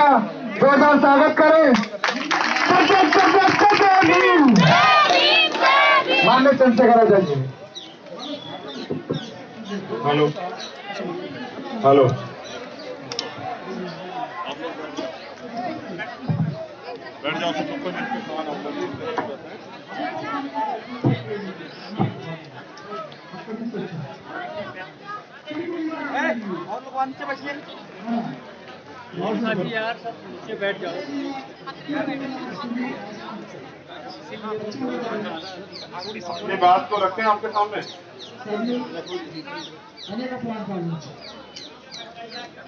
का जोरदार स्वागत करें। मान्य चंद्रशेखर जी। हेलो हेलो, बैठ जाओ सब ऊपर नीचे सामान और लोग नीचे बैठिए यार, सब नीचे बैठ जाओ। ये बात तो रखें आपके सामने।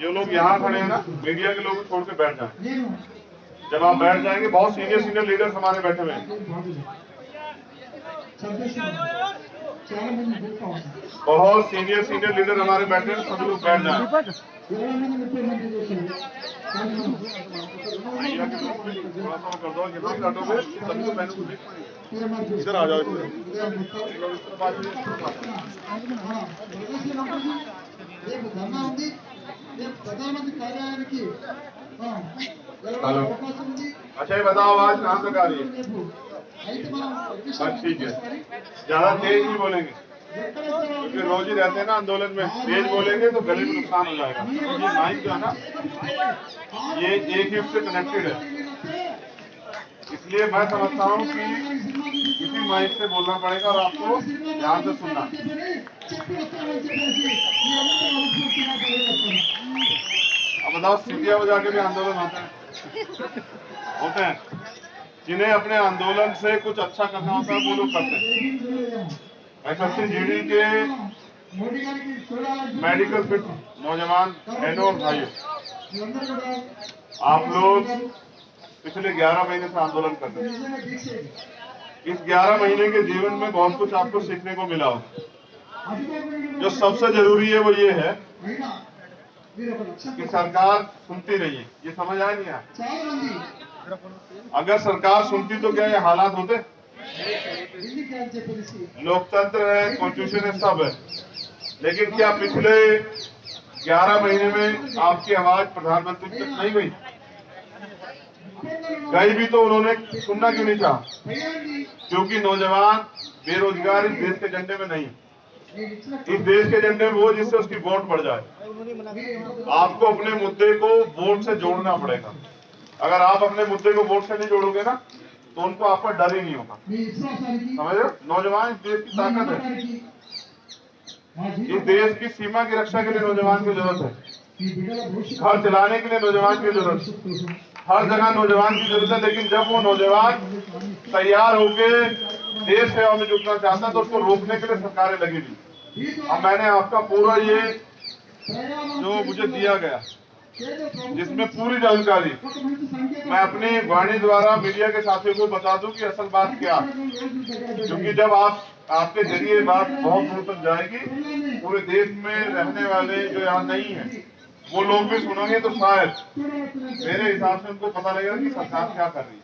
जो लोग यहाँ खड़े हैं ना, मीडिया के लोग छोड़ के बैठ जाए। जब आप बैठ जाएंगे, बहुत सीनियर लीडर्स हमारे बैठे हुए हैं, बहुत सीनियर लीडर हमारे बैठे हैं, सभी लोग बैठ जाए। कर दो सभी को मैंने इधर आ जाओ। हेलो, अच्छा ये बताओ आवाज कहाँ तक आ रही है? ठीक है, ज्यादा तेज नहीं बोलेंगे क्योंकि रोज ही रहते हैं ना आंदोलन में। तेज बोलेंगे तो गले में नुकसान हो जाएगा। ये माइक जो है ना, ये एक हिप से कनेक्टेड है, इसलिए मैं समझता हूँ कि इसी माइक से बोलना पड़ेगा और आपको ध्यान से सुनना। अब बताओ, सीटियां बजा के भी आंदोलन होते हैं। जिन्हें अपने आंदोलन से कुछ अच्छा करना होता है वो लोग करते हैं। SSC-GD के मेडिकल फिट नौजवान बहनों और भाइयों, आप लोग पिछले 11 महीने से आंदोलन कर रहे हैं। इस 11 महीने के जीवन में बहुत कुछ आपको सीखने को मिला हो। जो सबसे जरूरी है वो ये है कि सरकार सुनती रही है। ये समझ आया नहीं आया? अगर सरकार सुनती तो क्या ये हालात होते? लोकतंत्र है, कॉन्स्टिट्यूशन है, सब है, लेकिन क्या पिछले 11 महीने में आपकी आवाज प्रधानमंत्री तक नहीं गई? गई भी तो उन्होंने सुनना क्यों नहीं चाहा? क्योंकि नौजवान बेरोजगार इस देश के एजेंडे में नहीं। इस देश के एजेंडे में वो जिससे उसकी वोट बढ़ जाए। आपको अपने मुद्दे को वोट से जोड़ना पड़ेगा। अगर आप अपने मुद्दे को वोट से नहीं जोड़ोगे ना, तो उनको आप पर डर ही नहीं होगा। समझ रहे हो? नौजवान इस देश की ताकत है। इस देश की सीमा की रक्षा के लिए नौजवान की जरूरत है। घर चलाने के लिए नौजवान की जरूरत है। हर जगह नौजवान की जरूरत है। लेकिन जब वो नौजवान तैयार होके देश सेवा में जुटना चाहता है तो उसको रोकने के लिए सरकारें लगी हुई। अब मैंने आपका पूरा ये जो मुझे दिया गया, जिसमें पूरी जानकारी मैं अपनी वाणी द्वारा मीडिया के साथियों को बता दूं कि असल बात क्या, क्योंकि जब आपके जरिए बात बहुत दूर तक जाएगी, पूरे देश में रहने वाले जो यहाँ नहीं है वो लोग भी सुनेंगे, तो शायद मेरे हिसाब से उनको पता लगेगा कि सरकार क्या कर रही है।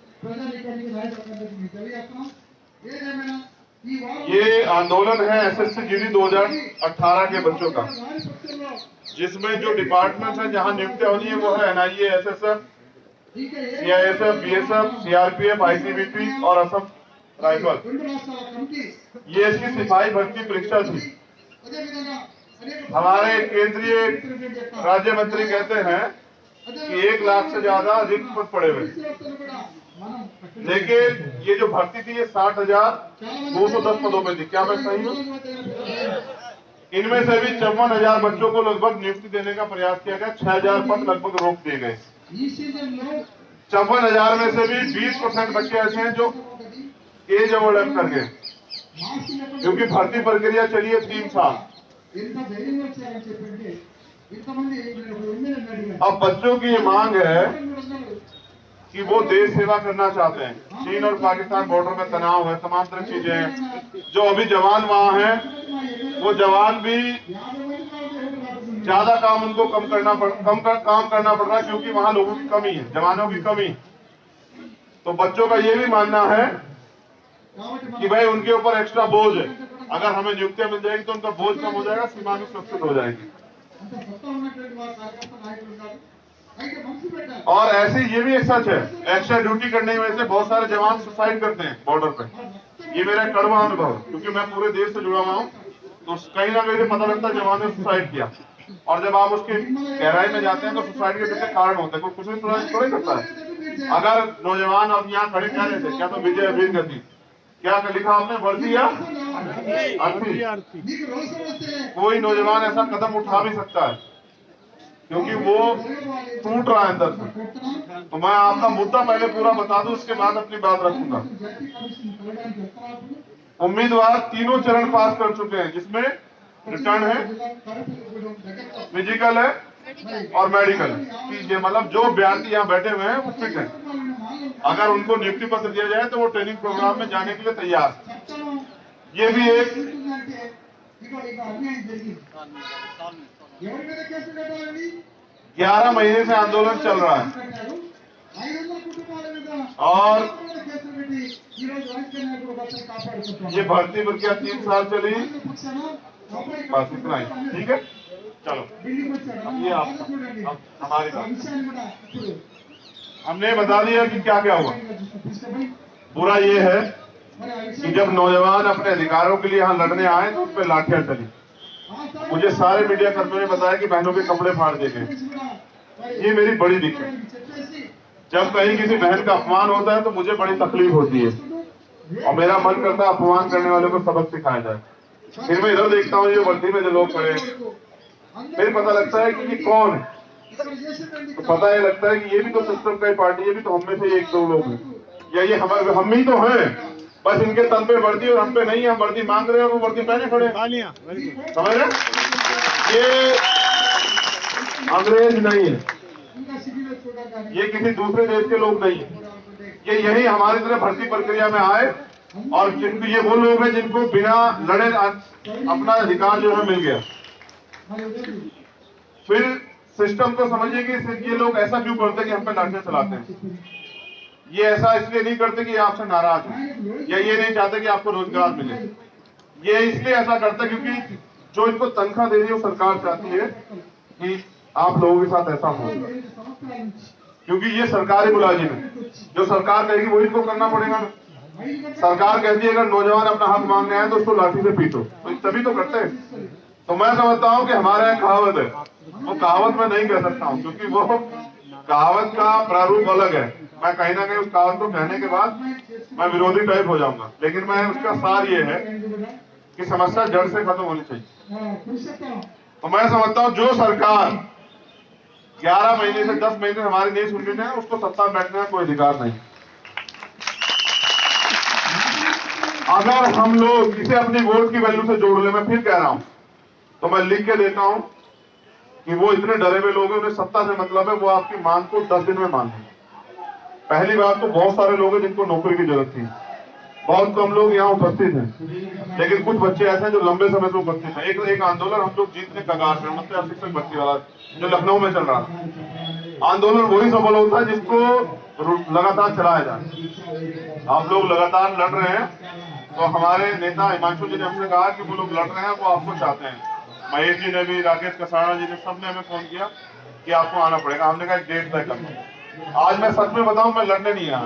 ये आंदोलन है SSC-GD 2018 के बच्चों का, जिसमें जो डिपार्टमेंट है जहां नियुक्तियां होनी है वो है NIA, SSF, CISF, BSF, CRPF, ITBP और असम राइफल। ये इसकी सिपाही भर्ती परीक्षा थी। हमारे केंद्रीय राज्य मंत्री कहते हैं कि 1 लाख से ज्यादा रिक्त पद पड़े हुए, लेकिन ये जो भर्ती थी ये 60,210 पदों में थी। क्या मैं सही हूँ? इनमें से भी 54,000 बच्चों को लगभग नियुक्ति देने का प्रयास किया गया। 6,000 पद लगभग रोक दिए गए। 54,000 में से भी 20% बच्चे ऐसे हैं जो एज ओवरलैप कर गए, क्योंकि भर्ती प्रक्रिया चली है 3 साल। अब बच्चों की ये मांग है कि वो देश सेवा करना चाहते हैं। चीन और पाकिस्तान बॉर्डर में तनाव है, तमाम तरह चीजें हैं। जो अभी जवान वहां हैं, वो जवान भी ज्यादा काम उनको काम करना पड़ रहा है, क्योंकि वहां लोगों की कमी है, जवानों की कमी। तो बच्चों का ये भी मानना है कि भाई उनके ऊपर एक्स्ट्रा बोझ है। अगर हमें नियुक्तियां मिल जाएगी तो उनका बोझ कम हो जाएगा, सीमा भी सुरक्षित हो जाएगी। और ऐसे ये भी एक सच है, एक्स्ट्रा ड्यूटी करने की वजह से बहुत सारे जवान सुसाइड करते हैं बॉर्डर पे। ये मेरा कड़वा अनुभव है, क्योंकि मैं पूरे देश से जुड़ा हुआ हूँ, तो कहीं ना कहीं पता लगता है जवान ने सुसाइड किया। और जब आप उसके गहराई में जाते हैं तो सुसाइड के पीछे कारण होता है, कोई कुछ भी थोड़ा करता है। अगर नौजवान अब यहाँ खड़े कह रहे थे क्या तो विजय अभीर गति, क्या लिखा आपने, वर्दी या अर्थी? कोई नौजवान ऐसा कदम उठा भी सकता है क्योंकि वो टूट रहा है अंदर से। तो मैं आपका मुद्दा पहले पूरा बता दूं, उसके बाद अपनी बात रखूंगा। उम्मीदवार तीनों चरण पास कर चुके हैं, जिसमें रिटर्न है, फिजिकल है और मेडिकल है। ये मतलब जो अभ्यर्थी यहाँ बैठे हुए हैं वो फिट है, अगर उनको नियुक्ति पत्र दिया जाए तो वो ट्रेनिंग प्रोग्राम में जाने के लिए तैयार है। ये भी एक 11 महीने से आंदोलन चल रहा है और ये भर्ती प्रक्रिया 3 साल चली, बस इतना ही। ठीक है, चलो अब ये आप हमारी बात हमने बता दिया कि क्या क्या हुआ। बुरा ये है कि जब नौजवान अपने अधिकारों के लिए यहाँ लड़ने आए तो उन पर लाठियां चली। मुझे सारे मीडिया कर्मियों ने बताया कि बहनों के कपड़े फाड़ दिए गए। ये मेरी बड़ी दिक्कत। जब कहीं किसी बहन का अपमान होता है तो मुझे बड़ी तकलीफ होती है और मेरा मन करता है अपमान करने वालों को सबक सिखाया जाए। फिर मैं इधर देखता हूँ ये वर्दी में जो लोग खड़े, फिर पता लगता है कि ये कौन है। तो पता ये लगता है कि ये भी तो सिस्टम का पार्टी, ये भी तो हम में से 1-2 लोग हैं, या ये हम ही तो हैं, बस इनके तन पे वर्दी और हम पे नहीं है। हम वर्दी मांग रहे हैं और वो वर्दी पहने खड़े, समझ रहे? ये अंग्रेज नहीं है, ये किसी दूसरे देश के लोग नहीं है, ये यही हमारी तरह भर्ती प्रक्रिया में आए और जिनको ये वो लोग हैं जिनको बिना लड़े अपना अधिकार जो है मिल गया। फिर सिस्टम को समझिए कि ये लोग ऐसा क्यों करते कि हम पे लाठियां चलाते हैं। ये ऐसा इसलिए नहीं करते कि आपसे नाराज हो, या ये नहीं चाहते कि आपको रोजगार मिले। ये इसलिए ऐसा करते क्योंकि जो इनको तनख्वाह दे रही है वो सरकार चाहती है कि आप लोगों के साथ ऐसा हो, क्योंकि ये सरकारी मुलाजिम है। जो सरकार कहेगी वही इनको करना पड़ेगा। सरकार कहती है अगर नौजवान अपना हक मांगने आए तो उसको लाठी से पीटो, तो तभी तो करते हैं। तो मैं समझता हूं कि हमारे यहाँ कहावत है, वो कहावत मैं नहीं कह सकता हूं क्योंकि वो कहावत का प्रारूप अलग है। मैं कहीं ना कहीं उस कहावत को कहने के बाद मैं विरोधी टाइप हो जाऊंगा, लेकिन मैं उसका सार ये है कि समस्या जड़ से खत्म होनी चाहिए। तो मैं समझता हूं जो सरकार 11 महीने से 10 महीने हमारी नहीं सुन रही है, उसको सत्ता में बैठने का कोई अधिकार नहीं। अगर हम लोग इसे अपनी वोट की वैल्यू से जोड़ ले, मैं फिर कह रहा हूं, तो मैं लिख के देता हूं कि वो इतने डरे हुए लोग हैं, उन्हें सत्ता से मतलब है, वो आपकी मांग को 10 दिन में मान लेंगे। पहली बात तो बहुत सारे लोग हैं जिनको नौकरी की जरूरत थी, बहुत कम लोग यहाँ उपस्थित हैं, लेकिन कुछ बच्चे ऐसे हैं जो लंबे समय से उपस्थित हैं। एक आंदोलन हम लोग जीतने कगार पे, मतलब शिक्षक भर्ती वाला जो लखनऊ में चल रहा था, आंदोलन वही सफल होता है जिसको लगातार चलाया जाए। आप लोग लगातार लड़ रहे हैं, तो हमारे नेता हिमांशु जी ने हमसे कहा कि वो लोग लड़ रहे हैं, वो आपको चाहते हैं। महेश जी ने भी, राकेश कसाना जी ने, सबने हमें फोन किया कि आपको आना पड़ेगा। हमने कहा एक डेट तय करना। आज मैं सच में बताऊं, मैं लड़ने नहीं आया,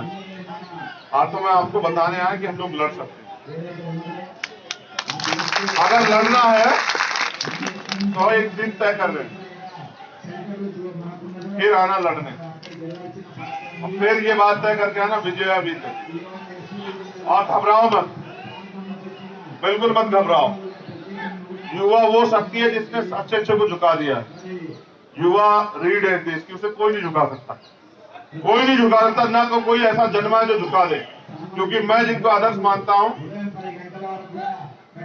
आज तो मैं आपको बताने आया कि हम लोग लड़ सकते हैं। अगर लड़ना है तो एक दिन तय कर लें, फिर आना लड़ने, और फिर ये बात तय करके आना विजया भी तक। और घबराओ मत, बिल्कुल मत घबराओ। युवा वो शक्ति है जिसने अच्छे को झुका दिया है। युवा रीढ़ है देश की, उसे कोई नहीं झुका सकता, कोई नहीं झुका सकता, ना तो कोई ऐसा जन्मा है जो झुका दे। क्योंकि मैं जिनको आदर्श मानता हूं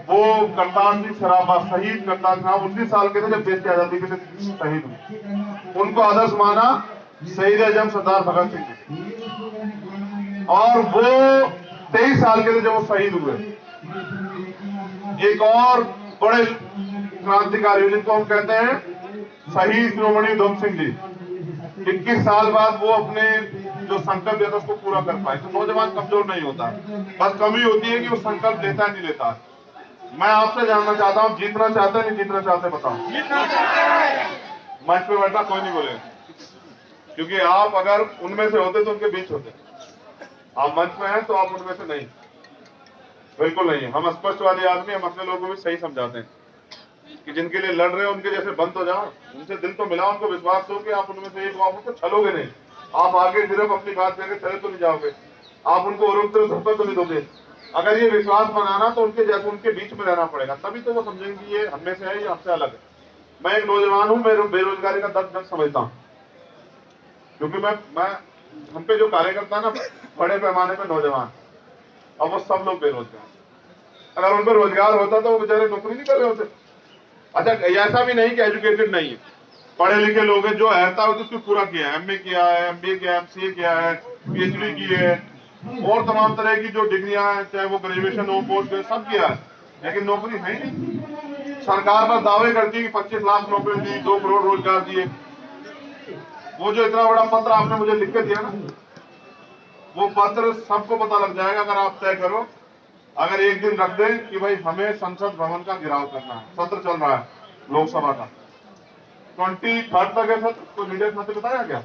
वो करतार सिंह सराभा, शहीद करतार साहब 19 साल के थे जब देश की आजादी के लिए शहीद हुए। उनको आदर्श माना शहीद आजम सरदार भगत सिंह जी, और वो 23 साल के थे जब वो शहीद हुए। एक और बड़े क्रांतिकारी जिनको हम कहते हैं शहीद शिरोमणि उधम सिंह जी, 21 साल बाद वो अपने जो संकल्प लेता उसको पूरा कर पाए। तो नौजवान कमजोर नहीं होता, बस कमी होती है कि वो संकल्प लेता है नहीं लेता। मैं आपसे जानना चाहता हूं, जीतना चाहते हैं नहीं जीतना चाहते, बताओ। मंच पे बैठा कोई नहीं बोलेगा, क्योंकि आप अगर उनमें से होते तो उनके बीच होते। आप मंच में हैं तो आप उनमें से नहीं, बिल्कुल नहीं। हम स्पष्टवादी आदमी, हम अपने लोगों को भी सही समझाते हैं कि जिनके लिए लड़ रहे हो उनके जैसे बंद हो जाओ, उनसे दिल तो मिलाओ, उनको विश्वास दो कि आप उनमें से एक हो, आप उनको छलोगे नहीं। आप आगे सिर्फ अपनी बात करके चले तो नहीं जाओगे, आप उनको रोकते धक्का तो नहीं दोगे। अगर ये विश्वास बनाना तो उनके जैसे उनके बीच में रहना पड़ेगा, तभी तो वो समझेंगे ये हमें से है, ये हमसे अलग है। मैं एक नौजवान हूं, मैं बेरोजगारी का दर्द समझता हूं, क्योंकि मैं हम पे जो कार्यकर्ता ना बड़े पैमाने पे नौजवान, अब वो सब लोग बेरोजगार। अगर उन पर रोजगार होता तो वो बेचारे नौकरी नहीं कर रहे होते। अच्छा, ऐसा भी नहीं कि एजुकेटेड नहीं है, पढ़े लिखे लोग हैं, जो अहता है उसको पूरा किया है, MA किया है, MBA किया है, MCA किया है, PhD की है, और तमाम तरह की जो डिग्रियां हैं, चाहे वो ग्रेजुएशन हो, पोस्ट ग्रेजुएशन, सब किया है, लेकिन नौकरी है ही नहीं। सरकार बस दावे करती है कि 25 लाख नौकरी दी, 2 करोड़ रोजगार दिए। वो जो इतना बड़ा पत्र आपने मुझे लिख के दिया ना, वो पत्र सबको पता लग जाएगा अगर आप तय करो, अगर एक दिन रख दें कि भाई हमें संसद भवन का घेराव करना है। सत्र चल रहा है लोकसभा का, 23 तक है सत्र। तो मीडिया में बताया क्या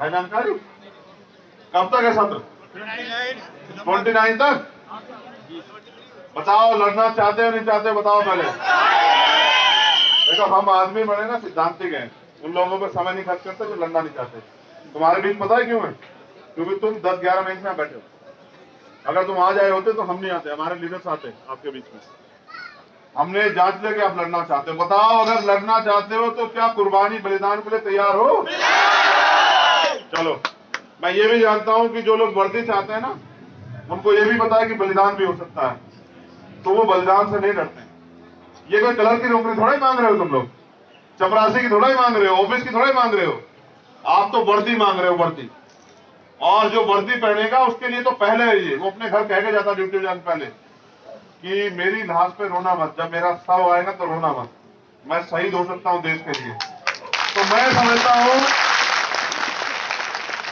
है जानकारी, कब तक है सत्र? 29 तक। बताओ लड़ना चाहते हो नहीं चाहते, बताओ पहले। देखो, हम आदमी बने ना सिद्धांतिक हैं, उन लोगों पर समय नहीं खर्च करते जो लड़ना नहीं चाहते। तुम्हारे बीच पता है क्यों है? क्योंकि तुम 10-11 महीने में बैठे हो। अगर तुम आ जाए होते तो हम नहीं आते, हमारे लीडर्स आते आपके बीच में। हमने जांच लिया कि आप लड़ना चाहते हो। बताओ, अगर लड़ना चाहते हो तो क्या कुर्बानी बलिदान के लिए तैयार हो? चलो, मैं ये भी जानता हूं कि जो लोग वर्दी चाहते हैं ना, उनको ये भी पता है कि बलिदान भी हो सकता है, तो वो बलिदान से नहीं डरते। ये कोई कलर की नौकरी थोड़ा ही मांग रहे हो तुम लोग, चपरासी की थोड़ा ही मांग रहे हो, ऑफिस की थोड़ा ही मांग रहे हो, आप तो वर्दी मांग रहे हो, वर्दी। और जो वर्दी पहनेगा उसके लिए तो पहले है ये, वो अपने घर कह के जाता ड्यूटी जाने पहले कि मेरी लाश पे रोना मत, जब मेरा शव आएगा तो रोना मत, मैं शहीद हो सकता हूं देश के लिए। तो मैं समझता हूं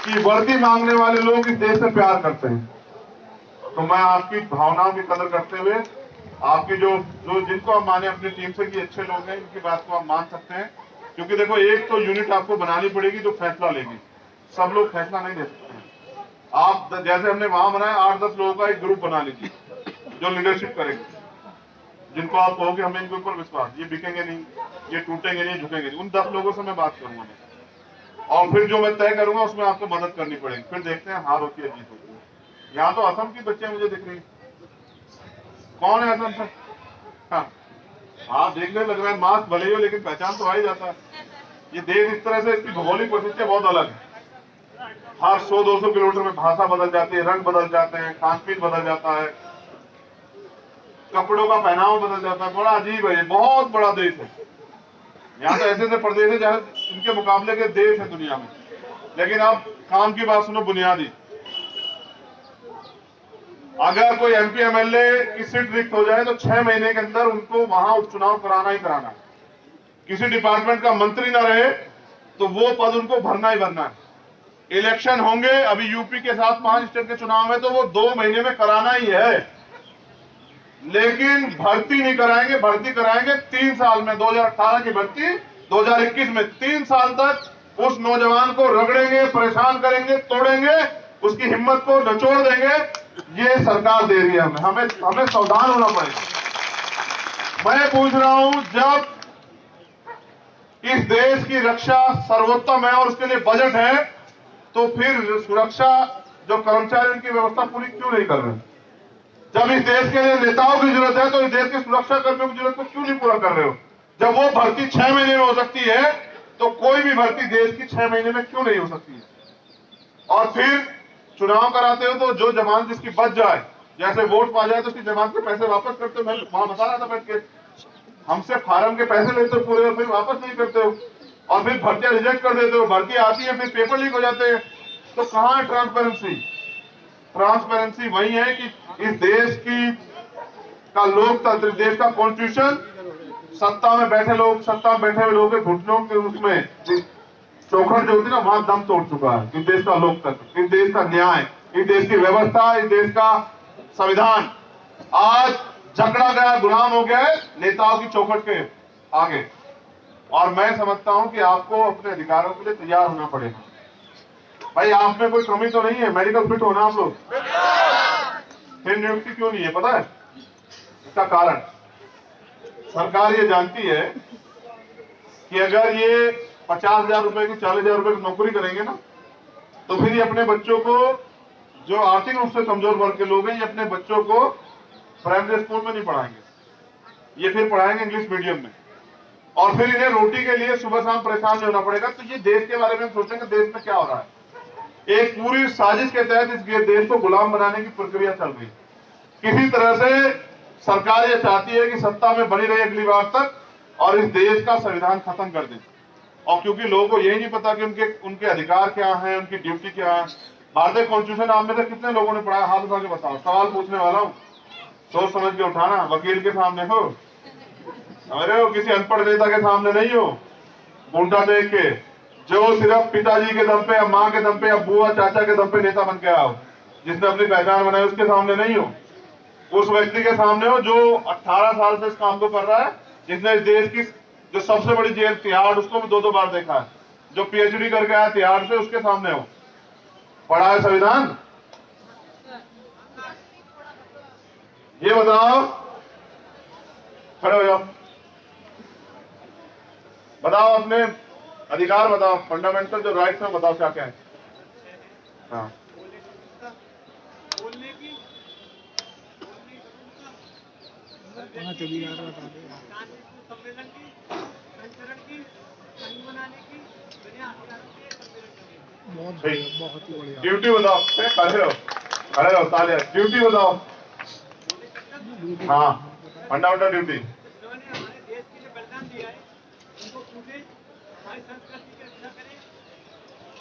कि वर्दी मांगने वाले लोग इस देश से प्यार करते हैं। तो मैं आपकी भावनाओं की कदर करते हुए, आपकी जो जिनको आप माने अपनी टीम से कि अच्छे लोग हैं, इनकी बात को आप मान सकते हैं। क्योंकि देखो, एक तो यूनिट आपको बनानी पड़ेगी जो फैसला लेगी, सब लोग फैसला नहीं ले सकते हैं। आप जैसे हमने वहां बनाया, 8-10 लोगों का एक ग्रुप बना लीजिए जो लीडरशिप करेंगे, जिनको आप कहोगे हमें इनके ऊपर विश्वास, ये बिकेंगे नहीं, ये टूटेंगे नहीं, झुकेंगे नहीं। उन 10 लोगों से मैं बात करूंगा मैं, और फिर जो मैं तय करूंगा उसमें आपको मदद करनी पड़ेगी। फिर देखते हैं हार होती है जीत होती है। यहाँ तो असम की बच्चियां मुझे दिख रही, कौन है असम से? हाँ, देखने लग रहा है, मास्क भले ही हो लेकिन पहचान तो आ ही जाता है। ये देश इस तरह से, इसकी भौगोलिक परिस्थितियां बहुत अलग है। हर 100-200 किलोमीटर में भाषा बदल जाती है, रंग बदल जाते हैं, खान पीन बदल जाता है, कपड़ों का पहनावा बदल जाता है। बड़ा अजीब है, ये बहुत बड़ा देश है। यहाँ तो ऐसे ऐसे प्रदेश है जहाँ इनके मुकाबले के देश है दुनिया में। लेकिन अब काम की बात सुनो, बुनियादी, अगर कोई MP MLA की सीट रिक्त हो जाए तो 6 महीने के अंदर उनको वहां उपचुनाव कराना ही कराना है। किसी डिपार्टमेंट का मंत्री ना रहे तो वो पद उनको भरना ही भरना है। इलेक्शन होंगे, अभी यूपी के साथ 5 स्टेट के चुनाव में, तो वो 2 महीने में कराना ही है। लेकिन भर्ती नहीं कराएंगे, भर्ती कराएंगे 3 साल में। 2018 की भर्ती 2021 में, 3 साल तक उस नौजवान को रगड़ेंगे, परेशान करेंगे, तोड़ेंगे, उसकी हिम्मत को निचोड़ देंगे। ये सरकार दे रही है हमें सावधान होना पड़ेगा। मैं पूछ रहा हूं, जब इस देश की रक्षा सर्वोत्तम है और उसके लिए बजट है, तो फिर सुरक्षा जो कर्मचारी उनकी व्यवस्था पूरी क्यों नहीं कर रहे? जब इस देश के लिए नेताओं की जरूरत है तो इस देश के सुरक्षा कर्मियों की जरूरत को क्यों नहीं पूरा कर रहे हो? जब वो भर्ती 6 महीने में हो सकती है, तो कोई भी भर्ती देश की 6 महीने में क्यों नहीं हो सकती है? और फिर चुनाव कराते हो तो जो जमानत जिसकी बच जाए, जैसे वोट पा जाए तो उसकी जमानत के पैसे वापस करते हो। मैं वहां बता रहा था बैठ के, हमसे फार्म के पैसे लेते हो पूरे और फिर वापस नहीं करते हो, और फिर भर्तियां रिजेक्ट कर देते हो। भर्ती आती है, फिर पेपर लीक हो जाते हैं। तो कहां है ट्रांसपेरेंसी? ट्रांसपेरेंसी वही है कि इस देश का लोकतंत्र, देश का कॉन्स्टिट्यूशन, सत्ता में बैठे हुए लोगों के घुटनों के उसमें चौखट जो होती है ना, वहां दम तोड़ चुका है। इस देश का लोकतंत्र, इस देश का न्याय, इस देश की व्यवस्था, इस देश का संविधान आज जकड़ा गया, गुलाम हो गया है नेताओं की चौखट के आगे। और मैं समझता हूं कि आपको अपने अधिकारों के लिए तैयार होना पड़ेगा। भाई आप में कोई कमी तो नहीं है, मेडिकल फिट होना आप लोग, फिर नियुक्ति क्यों नहीं है पता है? इसका कारण सरकार ये जानती है कि अगर ये 50,000 रुपए की 40,000 रुपए की नौकरी करेंगे ना, तो फिर ये अपने बच्चों को, जो आर्थिक रूप से कमजोर वर्ग के लोग हैं, ये अपने बच्चों को प्राइमरी स्कूल में नहीं पढ़ाएंगे, ये फिर पढ़ाएंगे इंग्लिश मीडियम में, और फिर इन्हें रोटी के लिए सुबह शाम परेशान नहीं होना पड़ेगा। तो ये देश के बारे में सोचेंगे, देश में क्या हो रहा है। एक पूरी साजिश के तहत इस देश को गुलाम बनाने की प्रक्रिया चल रही है। किसी तरह से सरकार ये चाहती है कि सत्ता में बनी रहे अगली बार तक, और इस देश का संविधान खत्म कर दें। और क्योंकि लोगों को यही नहीं पता कि उनके अधिकार क्या हैं, उनकी ड्यूटी क्या है। भारतीय कॉन्स्टिट्यूशन आप में से कितने लोगों ने पढ़ा, हाथ उठा के बताओ। सवाल पूछने वाला हूं, सोच समझ के उठाना। वकील के सामने हो, अरे हो, किसी अनपढ़ नेता के सामने नहीं हो, उल्टा देख के, जो सिर्फ पिताजी के दम पे या माँ के दम पे या बुआ चाचा के दम पे नेता बन के आओ, जिसने अपनी पहचान बनाई, उसके सामने नहीं हो। उस व्यक्ति के सामने हो जो 18 साल से इस काम को कर रहा है, जिसने इस देश की जो सबसे बड़ी जेल तिहाड़, उसको भी 2-2 बार देखा है, जो पीएचडी करके आया तिहाड़ से, उसके सामने हो। पढ़ा है संविधान? ये बताओ, खड़े हो जाओ, बताओ अपने अधिकार बताओ, फंडामेंटल जो राइट्स हैं बताओ क्या क्या है। हाँ, बोलने की सम्मेलन की, संचरण की, संघ बनाने की, दुनिया हथियारों के सम्मेलन की। बहुत ही बढ़िया। ड्यूटी बताओ, खड़े रहो, तालियां। ड्यूटी बताओ। हाँ, फंडामेंटल ड्यूटी। उन्होंने हमारे देश के लिए बलिदान दिया है, उनको पूजे, हमारी संस्कृति की रक्षा करें,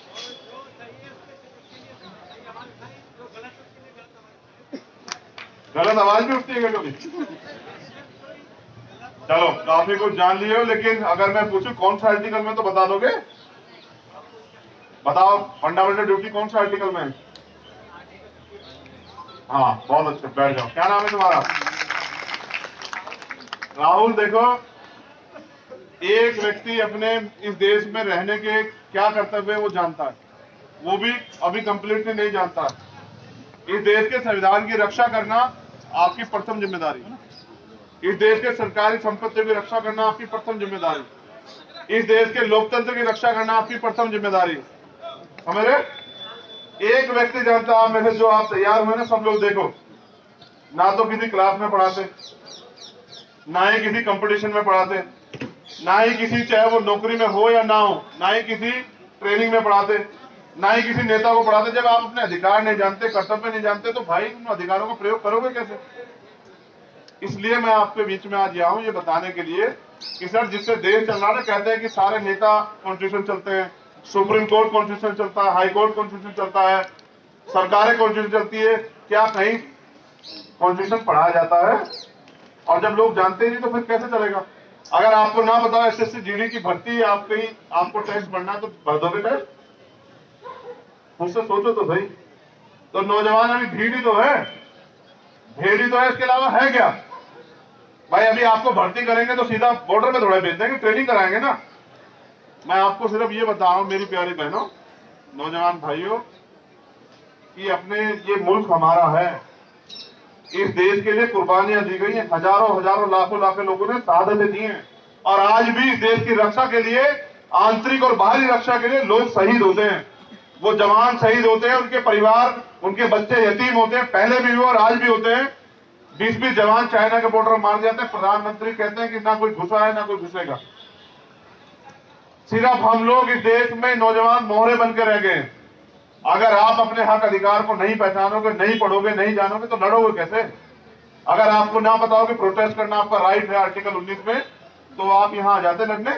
और जो सही है उसके लिए सही आवाज उठाएं, जो गलत है उसके लिए गलत आवाज। गलत आवाज भी उठती है कभी? चलो, काफी कुछ जान लिए हो, लेकिन अगर मैं पूछूं कौन सा आर्टिकल में, तो बता दोगे? बताओ, फंडामेंटल ड्यूटी कौन सा आर्टिकल में है? हाँ, बहुत अच्छे, बैठ जाओ। क्या नाम है तुम्हारा? राहुल। देखो, एक व्यक्ति अपने इस देश में रहने के क्या कर्तव्य है वो जानता है, वो भी अभी कंप्लीटली नहीं जानता। इस देश के संविधान की रक्षा करना आपकी प्रथम जिम्मेदारी है। इस देश के सरकारी संपत्ति की रक्षा करना आपकी प्रथम जिम्मेदारी। इस देश के लोकतंत्र की रक्षा करना आपकी प्रथम जिम्मेदारी। समझ रहे? एक व्यक्ति जानता है आप में से, जो आप तैयार हुए ना, सब लोग देखो, ना तो किसी क्लास में पढ़ाते, ना ही किसी कंपटीशन में पढ़ाते, ना ही किसी, चाहे वो नौकरी में हो या ना हो, ना ही किसी ट्रेनिंग में पढ़ाते, ना ही किसी नेता को पढ़ाते। जब आप अपने अधिकार नहीं जानते, कर्तव्य नहीं जानते, तो भाई उन अधिकारों का प्रयोग करोगे कैसे? इसलिए मैं आपके बीच में आज आया हूं, ये बताने के लिए कि सर, जिससे देश चल रहा है ना, कहते हैं कि सारे नेता कॉन्स्टिट्यूशन चलते हैं, सुप्रीम कोर्ट कॉन्स्टिट्यूशन चलता है, हाई कोर्ट कॉन्स्टिट्यूशन चलता है, सरकारें कॉन्स्टिट्यूशन चलती है, क्या कहीं कॉन्स्टिट्यूशन पढ़ाया जाता है? और जब लोग जानते नहीं तो फिर कैसे चलेगा? अगर आपको ना बताओ एसएससी जीडी की भर्ती, आपको टेस्ट भरना, तो भर दोगे टेस्ट? मुझसे सोचो तो सही। तो नौजवान अभी भीड़ ही तो है, इसके अलावा है क्या? भाई अभी आपको भर्ती करेंगे तो सीधा बॉर्डर में थोड़ा भेज देंगे, ट्रेनिंग कराएंगे ना। मैं आपको सिर्फ ये बता रहा हूं मेरी प्यारी बहनों, नौजवान भाइयों, कि अपने ये मुल्क हमारा है, इस देश के लिए कुर्बानियां दी गई हैं, हजारों लाखों लोगों ने शहादतें दी हैं, और आज भी इस देश की रक्षा के लिए, आंतरिक और बाहरी रक्षा के लिए लोग शहीद होते हैं। वो जवान शहीद होते हैं, उनके परिवार, उनके बच्चे यतीम होते हैं, पहले भी हुए और आज भी होते हैं। 20-20 जवान चाइना के बॉर्डर मार जाते हैं, प्रधानमंत्री कहते हैं कि ना कोई घुसा है ना कोई घुसेगा। सिर्फ हम लोग इस देश में नौजवान मोहरे बन के रह गए। अगर आप अपने हक अधिकार को नहीं पहचानोगे, नहीं पढ़ोगे, नहीं जानोगे, तो लड़ोगे कैसे? अगर आपको ना बताओगे प्रोटेस्ट करना आपका राइट है आर्टिकल 19 में, तो आप यहां आ जाते लड़ने।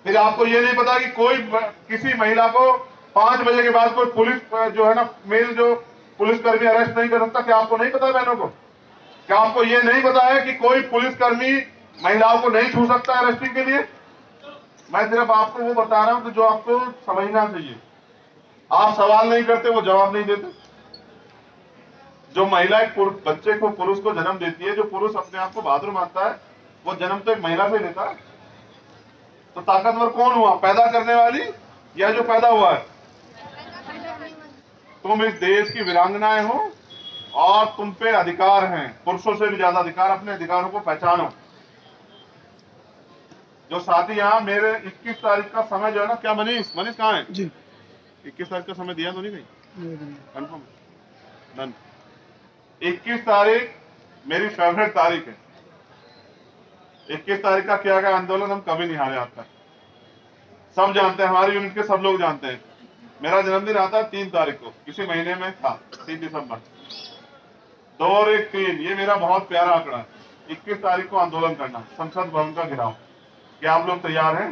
फिर आपको ये नहीं पता कि कोई किसी महिला को 5 बजे के बाद कोई पुलिस जो है ना, मेल जो पुलिसकर्मी अरेस्ट नहीं कर सकता। क्या आपको नहीं पता बहनों को? क्या आपको ये नहीं पता है कि कोई पुलिसकर्मी महिलाओं को नहीं छू सकता अरेस्टिंग के लिए? मैं सिर्फ आपको वो बता रहा हूं कि जो आपको समझना चाहिए। आप सवाल नहीं करते, वो जवाब नहीं देते। जो महिला एक बच्चे को, पुरुष को जन्म देती है, जो पुरुष अपने आप को बहादुर मानता है, वो जन्म तो एक महिला से लेता है। तो ताकतवर कौन हुआ, पैदा करने वाली या जो पैदा हुआ है? तुम इस देश की वीरांगनाएं हो और तुम पे अधिकार हैं, पुरुषों से भी ज्यादा अधिकार। अपने अधिकारों को पहचानो। जो साथी यहाँ मेरे 21 तारीख का समय जो है ना, क्या मनीष कहाँ है जी? 21 तारीख का समय दिया तो नहीं कहीं? Confirm done. 21 तारीख मेरी फेवरेट तारीख है। 21 तारीख का किया गया आंदोलन हम कभी नहीं हारे आज तक। सब जानते हैं, हमारी यूनिट के सब लोग जानते हैं। मेरा जन्मदिन आता है 3 तारीख को, इसी महीने में था, 3 दिसंबर। 2 और 1 3, ये मेरा बहुत प्यारा आंकड़ा है। 21 तारीख को आंदोलन करना, संसद भवन का घेराव। क्या आप लोग तैयार हैं?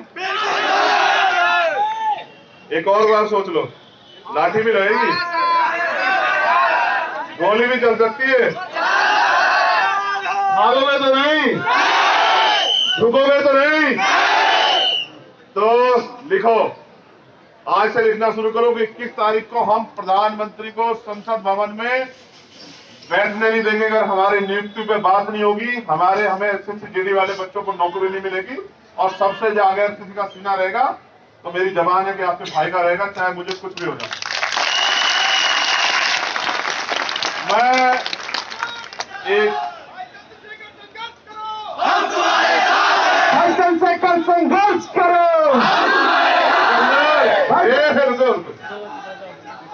एक और बार सोच लो, लाठी भी रहेगी, गोली भी चल सकती है। हारोगे तो नहीं, रुकोगे तो नहीं। तो लिखो, आज से लिखना शुरू करो कि 21 तारीख को हम प्रधानमंत्री को संसद भवन में बैठने नहीं देंगे अगर हमारी नियुक्ति पे बात नहीं होगी। हमें एसएससी वाले बच्चों को नौकरी नहीं मिलेगी। और सबसे ज्यादा अगर किसी का सीना रहेगा तो मेरी जबान है कि आपके भाई का रहेगा, चाहे मुझे कुछ भी हो जाए। मैं एक हर से कल संघर्ष करो।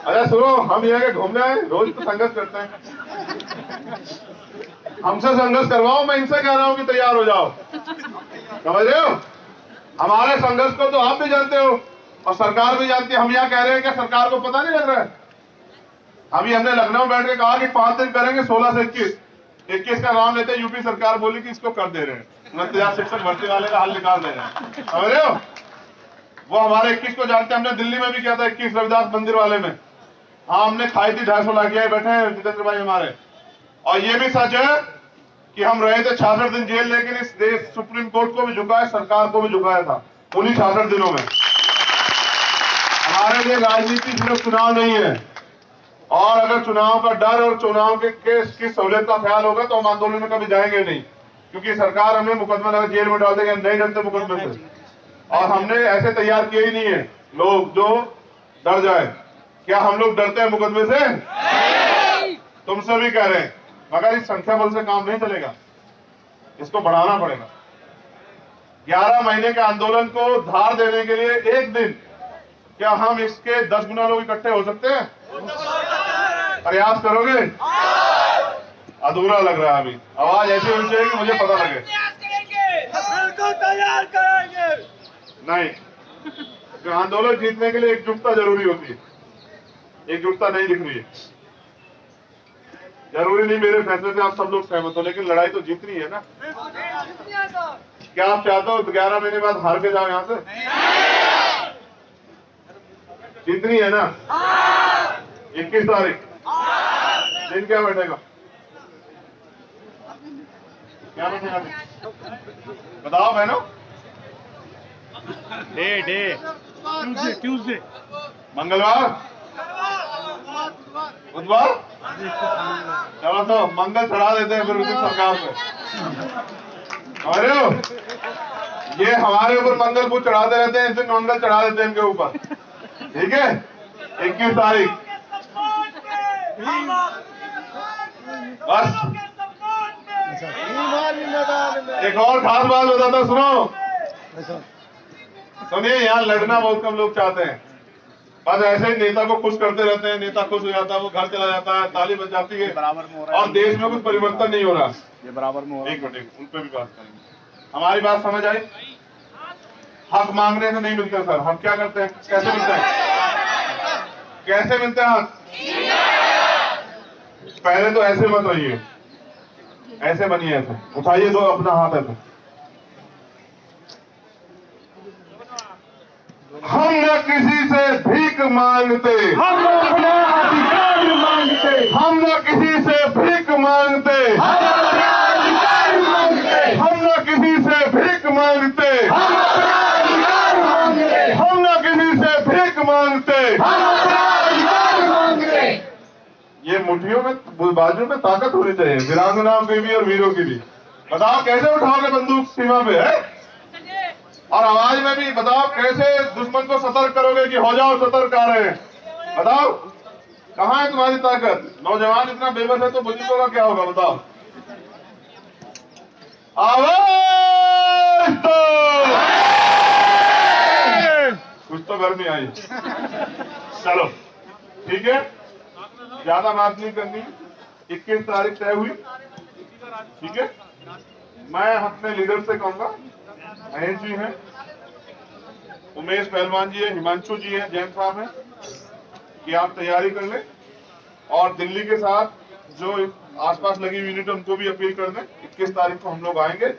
अरे सुनो, हम यहाँ के घूमने आए, रोज तो संघर्ष करते हैं। हमसे संघर्ष करवाओ, मैं इनसे कह रहा हूं कि तैयार हो जाओ। समझ रहे हो? हमारे संघर्ष को तो आप भी जानते हो और सरकार भी जानती है। हम यहाँ कह रहे हैं कि सरकार को पता नहीं लग रहा है। अभी हमने लखनऊ बैठ के कहा कि 5 दिन करेंगे, 16 से 21 का नाम लेते यूपी सरकार बोली कि इसको कर दे रहे हैं, 29 शिक्षक भर्ती वाले का हल निकाल दे रहे हैं। समझ रहे हो? वो हमारे 21 को जानते हैं। हमने दिल्ली में भी किया था 21 रविदास मंदिर वाले में। हाँ, हमने खाई थी 250 लाख, बैठे हैं जितेंद्र भाई हमारे। और ये भी सच है कि हम रहे थे 66 दिन जेल, लेकिन इस देश सुप्रीम कोर्ट को भी झुकाया, सरकार को भी झुकाया था उन्हीं 66 दिनों में। हमारे लिए राजनीति सिर्फ चुनाव नहीं है। और अगर चुनाव का डर और चुनाव की सहूलियत का ख्याल होगा तो हम आंदोलन में कभी जाएंगे नहीं, क्योंकि सरकार हमें मुकदमा लगा जेल में डाल देंगे, नहीं डरते मुकदमे से। और हमने ऐसे तैयार किए ही नहीं है लोग जो डर जाए। क्या हम लोग डरते हैं मुकदमे से? तुमसे भी कह रहे हैं, मगर इस संख्या बल से काम नहीं चलेगा, इसको बढ़ाना पड़ेगा। 11 महीने के आंदोलन को धार देने के लिए एक दिन, क्या हम इसके 10 गुना लोग इकट्ठे हो सकते हैं? प्रयास करोगे? अधूरा लग रहा है अभी। आवाज ऐसी होनी चाहिए कि मुझे पता लगे। बिल्कुल तैयार करेंगे। नहीं, जो आंदोलन जीतने के लिए एकजुटता जरूरी होती है, एकजुटता नहीं दिख रही है। जरूरी नहीं मेरे फैसले से आप सब लोग सहमत हो, लेकिन लड़ाई तो जीतनी है ना। क्या आप चाहते हो 11 महीने बाद हार के जाओ यहां से? जीतनी है ना। 21 तारीख दिन क्या बैठेगा? क्या बैठेगा? बताओ बहनों। ट्यूसडे मंगलवार, बुधवार। चलो तो मंगल चढ़ा देते हैं फिर उसी सरकार पे। अरे ये हमारे ऊपर मंगल को चढ़ाते रहते हैं, इस दिन मंगल चढ़ा देते हैं इनके ऊपर। ठीक है? 21 तारीख बस। एक और खास बात बताता, सुनो। सुनिए, यहाँ लड़ना बहुत कम लोग चाहते हैं। बस ऐसे ही नेता को खुश करते रहते हैं, नेता खुश हो जाता है, वो घर चला जाता है, ताली बज जाती है, और देश में कुछ परिवर्तन नहीं हो रहा। ये बराबर में हो रहा है। एक मिनट, उन पर भी बात करेंगे। हमारी बात समझ आई? हक मांगने से नहीं मिलते सर। हम क्या करते हैं? कैसे मिलते हैं? कैसे मिलते हैं हक? पहले तो ऐसे मत रहिए, ऐसे बनिए, ऐसे उठाइए दो अपना हाथ ऐसे। हम न किसी से भीख मांगते, हम अपना अधिकार मांगते, हम न किसी से भीख मांगते, हम अपना अधिकार मांगते, हम न किसी से भीख मांगते, हम अपना अधिकार मांगते, हम न किसी से भीख मांगते। हम अपना अधिकार मांगते। ये मुट्ठियों में, बाजू में ताकत होनी चाहिए, वीरांगनाओं की भी और वीरों की भी। बताओ कैसे उठाओगे बंदूक सीमा पे है? और आवाज में भी बताओ कैसे दुश्मन को सतर्क करोगे कि हो जाओ सतर्क आ रहे हैं? बताओ कहाँ है तुम्हारी ताकत? नौजवान इतना बेबस है तो बुजुर्गों का क्या होगा बताओ? आवाज दो। कुछ तो गर्मी आई। चलो ठीक है, ज्यादा बात नहीं करनी। 21 तारीख तय हुई, ठीक है। मैं अपने लीडर से कहूंगा, महेश जी हैं, उमेश पहलवान जी है, हिमांशु जी है, जैन साहब हैं, कि आप तैयारी कर लें और दिल्ली के साथ जो आसपास लगी यूनिट है उनको भी अपील कर दें। 21 तारीख को हम लोग आएंगे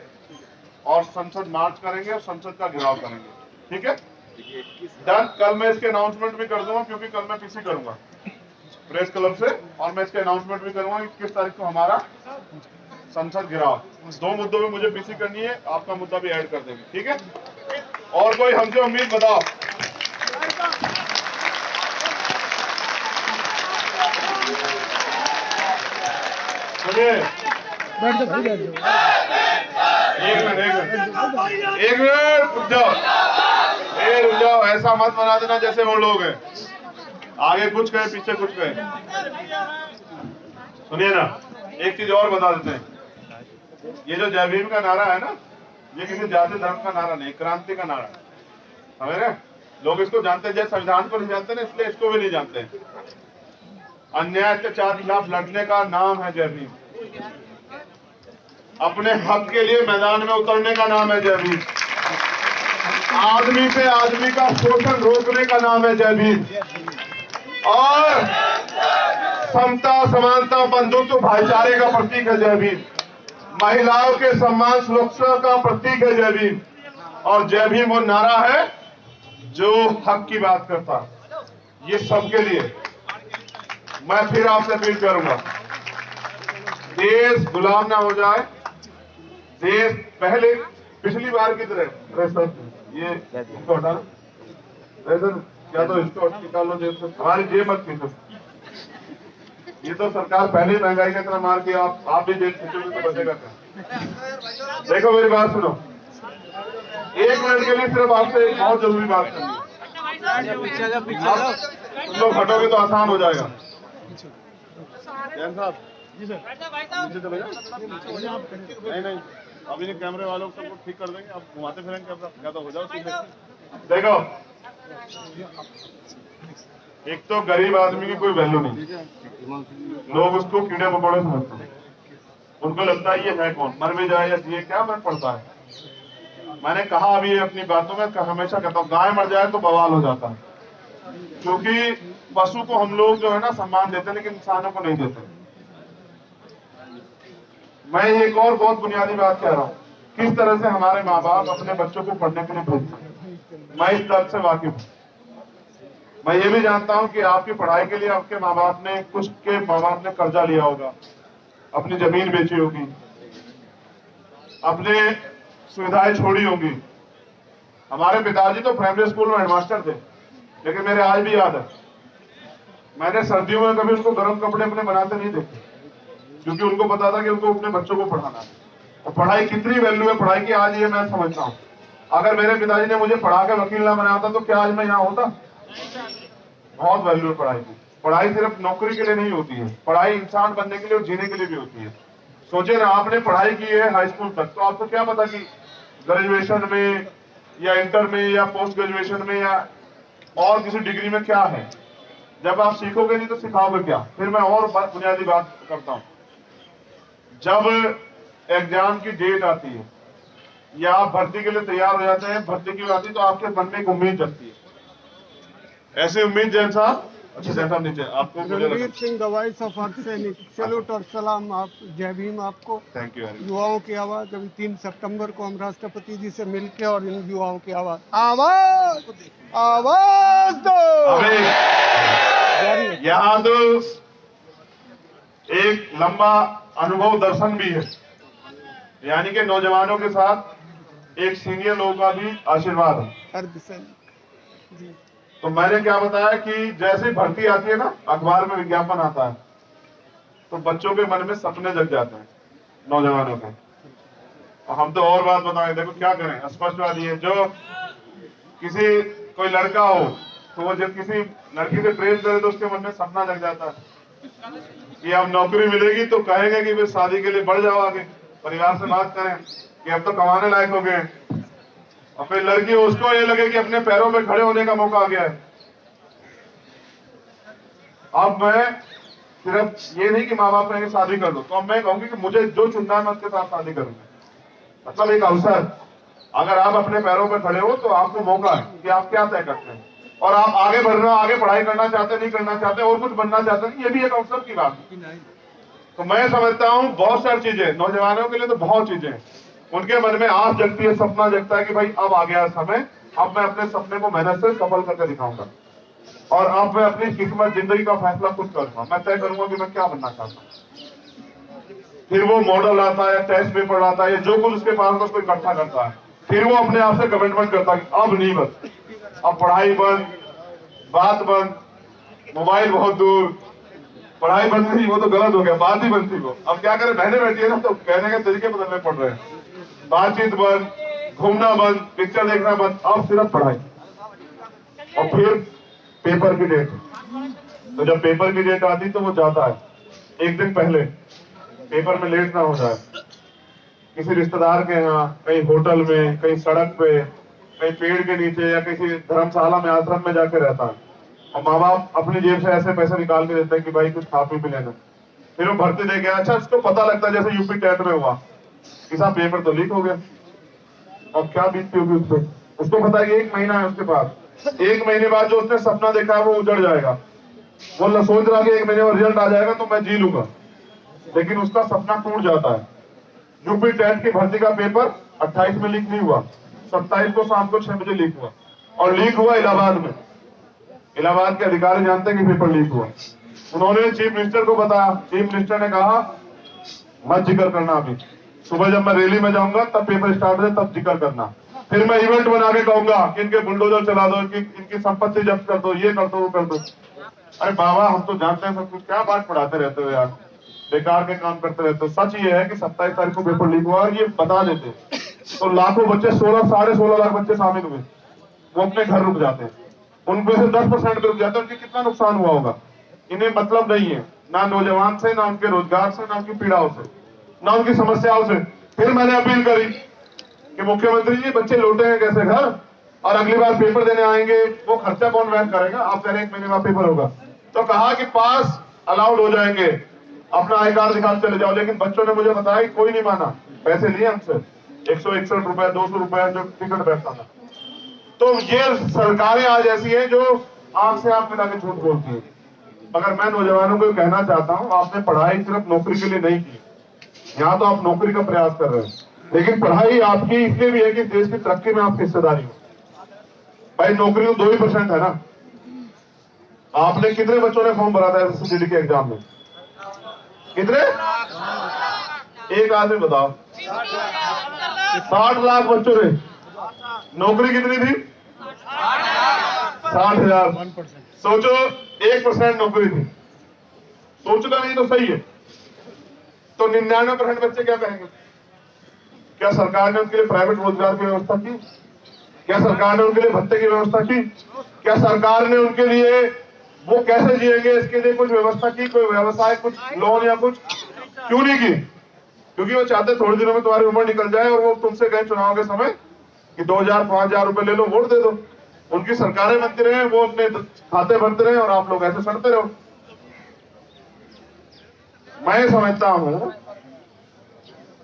और संसद मार्च करेंगे और संसद का घेराव करेंगे, ठीक है। डन। कल मैं इसके अनाउंसमेंट भी कर दूंगा, क्योंकि कल मैं पीसी करूंगा प्रेस क्लब से, और मैं इसके अनाउंसमेंट भी करूंगा 21 तारीख को हमारा संसद घेराव। 2 मुद्दों में मुझे पीसी करनी है, आपका मुद्दा भी ऐड कर देंगे, ठीक है। और कोई हमसे उम्मीद बताओ? सुनिए, एक मिनट रुक जाओ, रुक जाओ। ऐसा मत बना देना जैसे वो लोग हैं, आगे कुछ कहे पीछे कुछ कहे। सुनिए ना, एक चीज और बता देते हैं। ये जो जय भीम का नारा है ना, ये किसी जाति धर्म का नारा नहीं, क्रांति का नारा है, समझ रहे? लोग इसको जानते हैं, जैसे संविधान को नहीं जानते ना, इसलिए इसको भी नहीं जानते। अन्याय अत्याचार के खिलाफ लड़ने का नाम है जय भीम। अपने हक के लिए मैदान में उतरने का नाम है जय भीम। आदमी से आदमी का शोषण रोकने का नाम है जय भीम। और समता, समानता, बंधुत्व, भाईचारे का प्रतीक है जय भीम। महिलाओं के सम्मान, सुरक्षा का प्रतीक है जय भीम। और जय भीम वो नारा है जो हक की बात करता है। ये सबके लिए मैं फिर आपसे अपील करूंगा, देश गुलाम ना हो जाए। देश पहले पिछली बार की तरह ये इसको हटा लो, क्या तो इसको निकाल लो जेब से, हमारी जेब मत खींचो। ये तो सरकार पहले ही महंगाई की तरह मार के आप भी जेब खींचोगे तो बचेगा क्या? देखो मेरी बात सुनो, 1 मिनट के लिए सिर्फ आपसे एक बहुत जरूरी बात करनी है। तुम लोग हटोगे तो आसान हो जाएगा। जैन साहब जी सर, नीचे चले जाओ। नहीं, अभी नहीं, कैमरे वालों को सबको ठीक कर देंगे, अब घुमाते फिरेंगे कैमरा, क्या तो हो जाओ सीधे। देखो, एक तो गरीब आदमी की कोई वैल्यू नहीं, लोग उसको कीड़े मकोड़े समझते हैं। उनको लगता है ये है कौन, मर भी जाए या जिए क्या मन पड़ता है। मैंने कहा अभी अपनी बातों में हमेशा कहता हूँ, गाय मर जाए तो बवाल हो जाता है, क्योंकि पशु को हम लोग जो है ना सम्मान देते हैं, लेकिन इंसानों को नहीं देते। मैं एक और बहुत बुनियादी बात कह रहा हूँ, किस तरह से हमारे माँ बाप अपने बच्चों को पढ़ने के लिए भेजते हैं, मैं इस दर्द से वाकिफ हूँ। मैं ये भी जानता हूँ कि आपकी पढ़ाई के लिए आपके माँ बाप ने, कुछ के माँ बाप ने कर्जा लिया होगा, अपनी जमीन बेची होगी, अपने सुविधाएं छोड़ी होंगी। हमारे पिताजी तो प्राइमरी स्कूल में हेडमास्टर थे, लेकिन मेरे आज भी याद है, मैंने सर्दियों में कभी उनको गर्म कपड़े अपने बनाते नहीं देखे, क्योंकि उनको पता था कि उनको अपने बच्चों को पढ़ाना है। और पढ़ाई कितनी वैल्यू है पढ़ाई की, आज ये मैं समझता हूँ। अगर मेरे पिताजी ने मुझे पढ़ा के वकील ना बनाया होता तो क्या आज मैं यहाँ होता? बहुत वैल्यू है पढ़ाई की। पढ़ाई सिर्फ नौकरी के लिए नहीं होती है, पढ़ाई इंसान बनने के लिए और जीने के लिए भी होती है। सोचे ना, आपने पढ़ाई की है हाई स्कूल तक, तो आपको क्या पता कि ग्रेजुएशन में या इंटर में या पोस्ट ग्रेजुएशन में या और किसी डिग्री में क्या है। जब आप सीखोगे नहीं तो सिखाओगे क्या। फिर मैं और बुनियादी बात करता हूँ, जब एग्जाम की डेट आती है या आप भर्ती के लिए तैयार हो जाते हैं, भर्ती की आती है, तो आपके मन में एक उम्मीद जगती है। ऐसी उम्मीद जैन साहब, अच्छा जैन साहब नीचे आपको रणवीर सिंह गवाई सफर सैनिक, सैल्यूट और सलाम। आप जय भीम आपको। Thank you. युवाओं की आवाज, अभी 3 सितंबर को हम राष्ट्रपति जी से मिलके और इन युवाओं की आवाज दो। यहाँ तो एक लंबा अनुभव दर्शन भी है, यानी कि नौजवानों के साथ एक सीनियर लोगों का भी आशीर्वाद है। जी। तो मैंने क्या बताया कि जैसे भर्ती आती है ना, अखबार में विज्ञापन आता है, तो बच्चों के मन में सपने जग जाते हैं नौजवानों के। और हम तो और बात बताएं, देखो क्या करें, स्पष्ट बात ये, जो कोई लड़का हो तो वो जब किसी लड़की से प्रेम करे तो उसके मन में सपना जग जाता है कि अब नौकरी मिलेगी तो कहेंगे कि फिर शादी के लिए बढ़ जाओ आगे, परिवार से बात करें कि अब तो कमाने लायक हो गए हैं। और फिर लड़की उसको ये लगे कि अपने पैरों पे खड़े होने का मौका आ गया है। अब मैं सिर्फ ये नहीं कि माँ बाप कहेंगे शादी कर लो, तो अब मैं कहूंगी कि मुझे जो चुनना है मैं उसके साथ शादी करूंगा। मतलब एक अवसर, अगर आप अपने पैरों पर खड़े हो तो आपको मौका है कि आप क्या तय करते हैं और आप आगे बढ़ना, आगे पढ़ाई करना चाहते, नहीं करना चाहते और कुछ बनना चाहते हैं, ये भी एक अवसर की बात है। तो मैं समझता हूँ बहुत सारी चीजें नौजवानों के लिए, तो बहुत चीजें उनके मन में आस जगती है, सपना जगता है कि भाई अब आ गया समय, अब मैं अपने सपने को मेहनत से सफल करके दिखाऊंगा और अब मैं अपनी किस्मत, जिंदगी का फैसला खुद करूंगा, मैं तय करूंगा कि मैं क्या बनना चाहता हूँ। फिर वो मॉडल आता है, टेस्ट पेपर आता है, जो कुछ उसके पास उसको इकट्ठा करता है, फिर वो अपने आप से कमिटमेंट करता है कि अब नहीं, बस अब पढ़ाई बंद, बात बंद, मोबाइल बहुत दूर, पढ़ाई बंद नहीं, वो तो गलत हो गया, बात ही बंद थी वो। अब क्या करें, बहने बैठी है ना तो कहने के तरीके बदलने पड़ रहे हैं, बातचीत बंद, घूमना बंद, पिक्चर देखना बंद, अब सिर्फ पढ़ाई। और फिर पेपर की डेट, तो जब पेपर की डेट आती तो वो जाता है एक दिन पहले, पेपर में लेट ना हो जाए, किसी रिश्तेदार के यहाँ, कहीं होटल में, कहीं सड़क पे, कहीं पेड़ के नीचे या किसी धर्मशाला में, आश्रम में जाके रहता है। और माँ बाप अपनी जेब से ऐसे पैसे निकाल के देते हैं कि भाई कुछ खा पी भी लेना। फिर वो भर्ती दे गया, अच्छा उसको पता लगता है जैसे यूपी टेट में हुआ कि साहब पेपर तो लीक हो गया, और क्या बीतती होगी उस पर। उसको पता है कि 1 महीना है उसके पास, 1 महीने बाद जो उसने सपना देखा है वो उजड़ जाएगा। वो न सोच रहा कि 1 महीने में रिजल्ट आ जाएगा तो मैं जी लूंगा, लेकिन उसका सपना टूट जाता है। यूपी टेट की भर्ती का पेपर 28 में लीक नहीं हुआ, 27 को शाम को 6 बजे लीक हुआ, और लीक हुआ इलाहाबाद में। इलाहाबाद के अधिकारी जानते हैं कि पेपर लीक हुआ। उन्होंने चीफ मिनिस्टर को बताया, चीफ मिनिस्टर ने कहा मत जिक्र करना, अभी सुबह जब मैं रैली में जाऊंगा तब पेपर स्टार्ट हो जाए तब जिक्र करना, फिर मैं इवेंट बना के कहूंगा कि इनके बुलडोजर चला दो, इनकी संपत्ति जब्त कर दो, ये कर दो, वो कर दो। अरे बाबा, हम तो जानते हैं सब कुछ, क्या बात पढ़ाते रहते हो यार, बेकार के काम करते रहते हो। सच ये है कि 27 तारीख को पेपर लीक हुआ और ये बता देते तो लाखों बच्चे, 16-16.5 लाख बच्चे शामिल हुए, वो अपने घर रुक जाते हैं, उनमें से 10% पे रुक जाते हैं, उनके कितना नुकसान हुआ होगा। इन्हें मतलब नहीं है ना नौजवान से, ना उनके रोजगार से, ना उनकी पीड़ाओं से, ना उनकी समस्याओं से। फिर मैंने अपील करी कि मुख्यमंत्री जी, बच्चे लौटेंगे कैसे घर, और अगली बार पेपर देने आएंगे वो खर्चा कौन वहन करेगा, आप कह रहे हैं 1 महीने बाद पेपर होगा। तो कहा कि पास अलाउड हो जाएंगे, अपना आई कार्ड दिखा चले जाओ। लेकिन बच्चों ने मुझे बताया कि कोई नहीं माना, पैसे लिए हमसे 161 रुपए, 200 रुपए जो टिकट बैठता था। तो ये सरकारें आज ऐसी हैं जो आंख से आंख मिला के झूठ बोलती है। मगर मैं नौजवानों को कहना चाहता हूं, आपने पढ़ाई सिर्फ नौकरी के लिए नहीं की, यहाँ तो आप नौकरी का प्रयास कर रहे हैं, लेकिन पढ़ाई आपकी इसलिए भी है कि देश की तरक्की में आपकी हिस्सेदारी हो। भाई नौकरी तो 2% है ना। आपने कितने बच्चों ने फॉर्म भरा था एसएससीजीडी के एग्जाम में, कितने? एक आदमी बताओ। 60 लाख बच्चों ने, नौकरी कितनी थी? 60,000। सोचो 1% नौकरी थी, सोचना नहीं तो सही है। तो 99% बच्चे क्या करेंगे? क्या सरकार ने उनके लिए प्राइवेट रोजगार की व्यवस्था की? क्या सरकार ने उनके लिए भत्ते की व्यवस्था की? क्या सरकार ने उनके लिए वो कैसे जिएंगे इसके लिए कुछ व्यवस्था की? कोई व्यवसाय, कुछ लोन या कुछ? क्यों नहीं की? क्योंकि वो चाहते थोड़े दिनों में तुम्हारी उम्र निकल जाए और वो तुमसे कहे चुनाव के समय कि 2,000-5,000 रुपए ले लो, वोट दे दो। उनकी सरकारें बनती रहे, वो अपने खाते भरते रहे और आप लोग ऐसे सड़ते रहो। मैं समझता हूं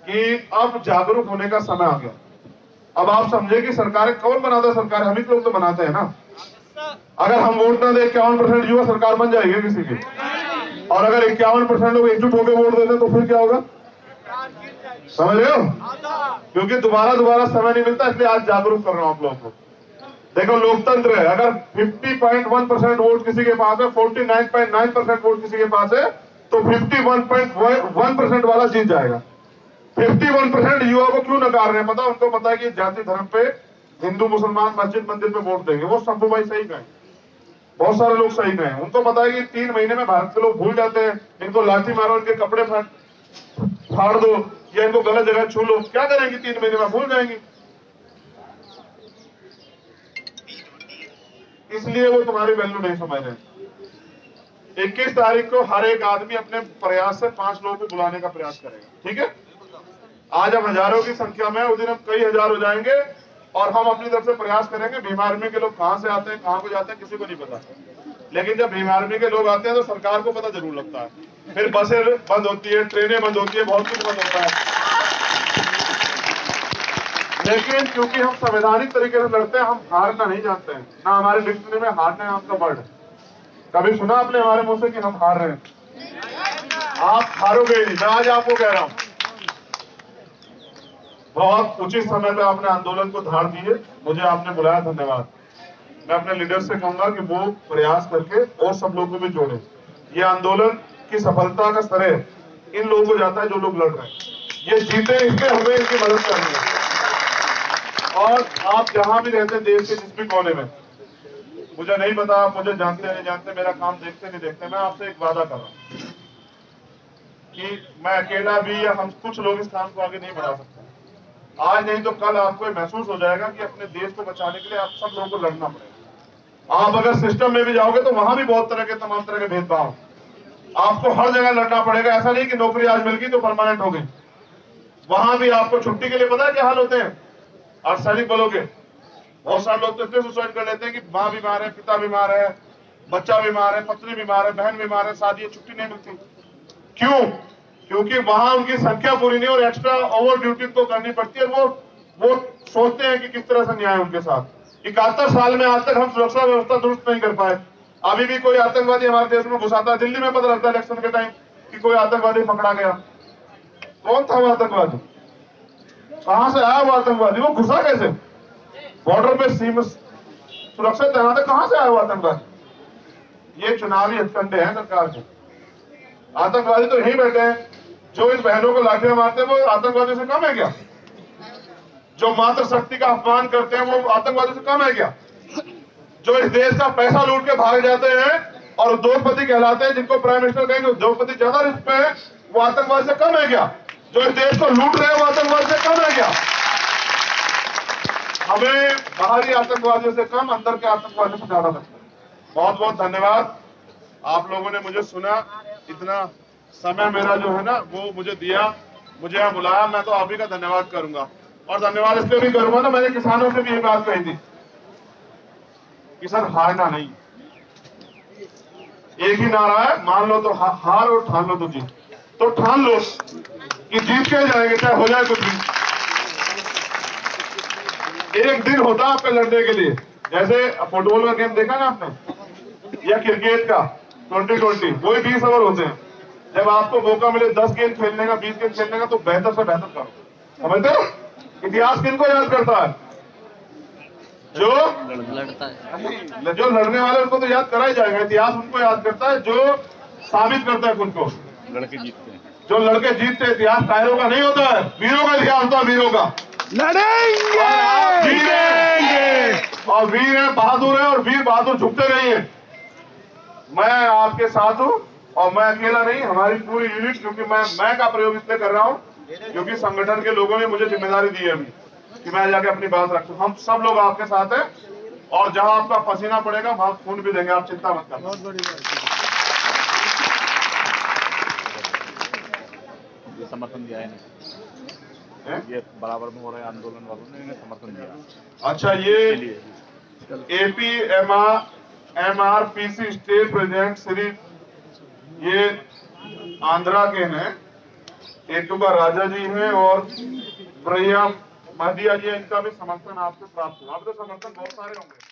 कि अब जागरूक होने का समय आ गया। अब आप समझे कि सरकारें कौन बनाता है? सरकार हम ही लोग तो बनाते हैं ना। अगर हम वोट ना दे 51% युवा सरकार बन जाएगी किसी की, और अगर 51% लोग एकजुट होकर वोट देते तो फिर क्या होगा? समझ रहे हो? क्योंकि दोबारा समय नहीं मिलता, इसलिए आज जागरूक कर रहा हूं आप लोगों को। देखो लोकतंत्र है, अगर 50.1% वोट किसी के पास है, 49.9% वोट किसी के पास है, तो 51.1% वाला जीत जाएगा। 51% युवा को क्यों नकार रहे हैं पता? उनको पता है कि जाति धर्म पे हिंदू मुसलमान मस्जिद मंदिर पे वोट देंगे। वो शंभू भाई सही गए, बहुत सारे लोग सही गए। उनको पता है कि 3 महीने में भारत के लोग भूल जाते हैं, इनको लाठी मारो, इनके कपड़े फाड़ दो या इनको गलत जगह छू लो, क्या करेंगे? 3 महीने में भूल जाएंगे। इसलिए वो तुम्हारी वैल्यू नहीं समझ रहे। 21 तारीख को हर एक आदमी अपने प्रयास से 5 लोगों को बुलाने का प्रयास करेगा, ठीक है? आज हम हजारों की संख्या में, उस दिन हम कई हजार हो जाएंगे और हम अपनी तरफ से प्रयास करेंगे। भीम आर्मी के लोग कहां से आते हैं, कहां को जाते हैं, किसी को नहीं पता, लेकिन जब भीम आर्मी के लोग आते हैं तो सरकार को पता जरूर लगता है। फिर बसें बंद होती है, ट्रेनें बंद होती है, बहुत कुछ बंद होता है, लेकिन क्योंकि हम संवैधानिक तरीके से लड़ते हैं, हम हारना नहीं जानते हैं। ना हमारे डिक्शनरी में हारने नाम का वर्ड है। कभी सुना आपने हमारे मुंह से कि हम हार रहे हैं? आप हारोगे नहीं, मैं आज आपको कह रहा हूं। बहुत उचित समय पे आपने आंदोलन को धार दिए, मुझे आपने बुलाया, धन्यवाद। मैं अपने लीडर से कहूंगा कि वो प्रयास करके और सब लोगों को भी जोड़े। ये आंदोलन की सफलता का श्रेय इन लोगों को जाता है जो लोग लड़ रहे हैं। ये जीते इसलिए हमें इनकी मदद करनी है। और आप जहां भी रहते हैं देश के जिस भी कोने में, मुझे नहीं पता आप मुझे जानते नहीं जानते, मेरा काम देखते नहीं देखते, मैं आपसे एक वादा कर रहा हूं कि मैं अकेला भी या हम कुछ लोग इस काम को आगे नहीं बढ़ा सकते। आज नहीं तो कल आपको महसूस हो जाएगा कि अपने देश को बचाने के लिए आप सब लोगों को लड़ना पड़ेगा। आप अगर सिस्टम में भी जाओगे तो वहां भी बहुत तरह के तमाम तरह के भेदभाव, आपको हर जगह लड़ना पड़ेगा। ऐसा नहीं कि नौकरी आज मिल गई तो परमानेंट हो गई। वहां भी आपको छुट्टी के लिए पता है क्या हाल होते हैं अर्धसैनिक बलों के? बहुत सारे लोग तो इतने सुसाइड कर लेते हैं कि माँ बीमार है, पिता बीमार है, बच्चा बीमार है, पत्नी बीमार है, बहन बीमार है, शादी है, छुट्टी नहीं मिलती। क्यों? क्योंकि वहां उनकी संख्या पूरी नहीं और एक्स्ट्रा ओवर ड्यूटी को करनी पड़ती है। वो सोचते हैं कि किस तरह से न्याय उनके साथ। 71 साल में आज तक हम सुरक्षा व्यवस्था दुरुस्त नहीं कर पाए। अभी भी कोई आतंकवादी हमारे देश में घुसाता है, दिल्ली में पता लगता है इलेक्शन के टाइम कि कोई आतंकवादी पकड़ा गया। कौन था वो आतंकवादी? कहां से आया वो आतंकवादी? वो घुसा कैसे? बॉर्डर पे सीमा सुरक्षा तैनात है, कहां से आया वो आतंकवादी? ये चुनावी हथकंडे हैं सरकार के। आतंकवादी तो यही बैठे हैं। जो इन बहनों को लाठियां मारते हैं वो आतंकवादी से कम है क्या? जो मातृ शक्ति का अपमान करते हैं वो आतंकवादी से कम है क्या? जो इस देश का पैसा लूट के भाग जाते हैं और उद्योगपति कहलाते हैं, जिनको प्राइम मिनिस्टर कहेंगे उद्योगपति ज्यादा रिस्क पे है, वो आतंकवादी से कम है क्या? जो इस देश को लूट रहे हैं वो आतंकवादी से कम है क्या? हमें बाहरी आतंकवादियों से कम, अंदर के आतंकवादियों से ज्यादा लगता है। बहुत बहुत धन्यवाद, आप लोगों ने मुझे सुना, इतना समय मेरा जो है ना वो मुझे दिया, मुझे यहाँ बुलाया। मैं तो आप ही का धन्यवाद करूंगा और धन्यवाद इसलिए भी करूंगा ना, मैंने किसानों से भी ये बात कही थी, किसान हारना नहीं। एक ही नारा है, मान लो तो हार और ठान लो तो जीत। तो ठान लो कि जीत के जाएंगे, चाहे हो जाए कुछ भी। एक दिन होता है आपके लड़ने के लिए। जैसे फुटबॉल का गेम देखा ना आपने, या क्रिकेट का 2020, वही 20 ओवर होते हैं। जब आपको मौका मिले 10 गेंद खेलने का, 20 गेंद खेलने का, तो बेहतर से बेहतर करो। समझते हो? इतिहास किनको याद करता है? जो लड़ता है। जो लड़ने वाले उनको तो याद करा ही जाएगा। इतिहास उनको याद करता है जो साबित करता है खुद को। लड़के जीतते हैं। जो लड़के जीतते हैं। इतिहास कायरों का नहीं होता है, वीरों का इतिहास होता है, वीरों का। लड़ेंगे, जीतेंगे। और वीर है, बहादुर है, और वीर बहादुर झुकते नहीं है। मैं आपके साथ हूं और मैं अकेला नहीं, हमारी पूरी यूनिट, क्योंकि मैं का प्रयोग इसलिए कर रहा हूं क्योंकि संगठन के लोगों ने मुझे जिम्मेदारी दी है अभी कि मैं जाके अपनी बात रखूं। हम सब लोग आपके साथ हैं और जहां आपका पसीना पड़ेगा वहां खून भी देंगे, आप चिंता मत करना। बहुत बड़ी बात ये समर्थन दिया है नहीं, ये बराबर में हो रहे आंदोलन वालों ने इन्हें समर्थन दिया। अच्छा, ये APMRPC स्टेट प्रेसिडेंट श्री ये आंध्रा के हैं, एटुका राजा जी हैं और प्रिया महदिया जी, इनका भी समर्थन आपसे प्राप्त हुआ। आप तो समर्थन बहुत सारे होंगे।